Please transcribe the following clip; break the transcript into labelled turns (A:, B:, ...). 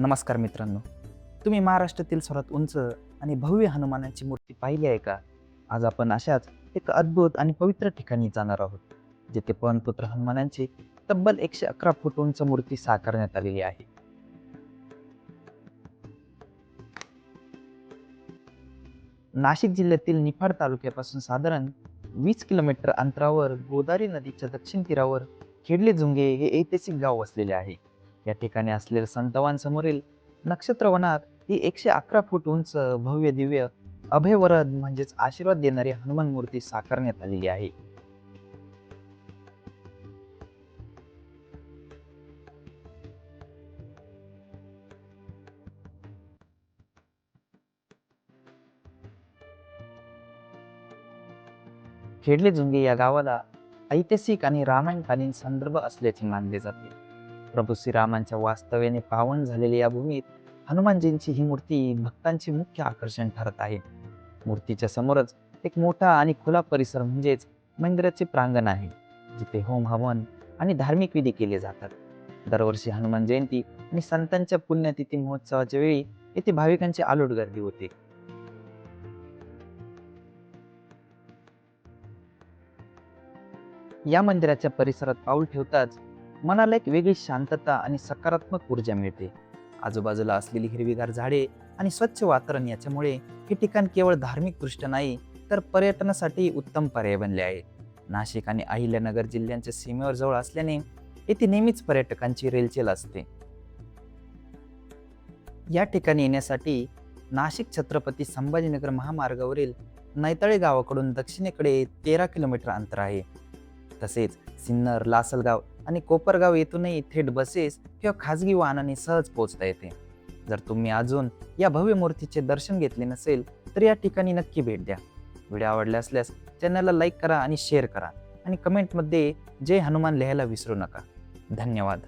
A: नमस्कार मित्रांनो, तुम्ही महाराष्ट्रातील सर्वात उंच आणि भव्य हनुमानाची मूर्ती पाहिली आहे का? आज आपण अशाच एक अद्भुत आणि पवित्र ठिकाणी जाणार आहोत, जिथे पवनपुत्र हनुमानाची तब्बल 111 फूट उंच मूर्ती साकारण्यात आलेली आहे. नाशिक जिल्ह्यातील निफाड तालुक्यापासून साधारण 20 किलोमीटर अंतरावर गोदावरी नदीच्या दक्षिण तीरावर खेडले जुंगे हे ऐतिहासिक गाव वसलेले आहे. या ठिकाणी असलेल्या संतवान नक्षत्रवनात ही 111 फूट उंच भव्य दिव्य अभयवरद म्हणजेच आशीर्वाद देणारी हनुमान मूर्ती साकारण्यात आलेली आहे. खेडले जुंगे या गावाला ऐतिहासिक आणि रामायणकालीन संदर्भ असल्याचे मानले जाते. प्रभू श्रीरामांच्या वास्तव्याने पावन झालेल्या या भूमीत हनुमानजींची ही मूर्ती भक्तांचे मुख्य आकर्षण ठरत आहे. मूर्तीच्या समोरच एक मोठा आणि खुला परिसर म्हणजेच मंदिराचे प्रांगण आहे, जिथे होम हवन आणि धार्मिक विधी केले जातात. दरवर्षी हनुमान जयंती आणि संतांच्या पुण्यतिथी महोत्सवाच्या वेळी येथे भाविकांची अलोट गर्दी होते. या मंदिराच्या परिसरात पाऊल ठेवताच मनाला एक वेगळी शांतता आणि सकारात्मक ऊर्जा मिळते. आजूबाजूला असलेली हिरवीगार झाडे आणि स्वच्छ वातावरण याच्यामुळे हे ठिकाण केवळ धार्मिक दृष्ट नाही, तर पर्यटनासाठी उत्तम पर्याय बनले आहे. नाशिक आणि अहिल्यानगर जिल्ह्यांच्या सीमेवर जवळ असल्याने येथे नेहमीच पर्यटकांची रेलचेल असते. या ठिकाणी येण्यासाठी नाशिक छत्रपती संभाजीनगर महामार्गावरील नैताळे गावाकडून दक्षिणेकडे 13 किलोमीटर अंतर आहे. तसेच सिन्नर, लासलगाव आणि कोपरगाव येथूनही थेट बसेस किंवा खाजगी वाहनाने सहज पोहोचता येते. जर तुम्ही अजून या भव्य मूर्तीचे दर्शन घेतले नसेल तर या ठिकाणी नक्की भेट द्या. व्हिडिओ आवडला असल्यास चॅनलला लाईक करा आणि शेअर करा आणि कमेंटमध्ये जय हनुमान लिहायला विसरू नका. धन्यवाद.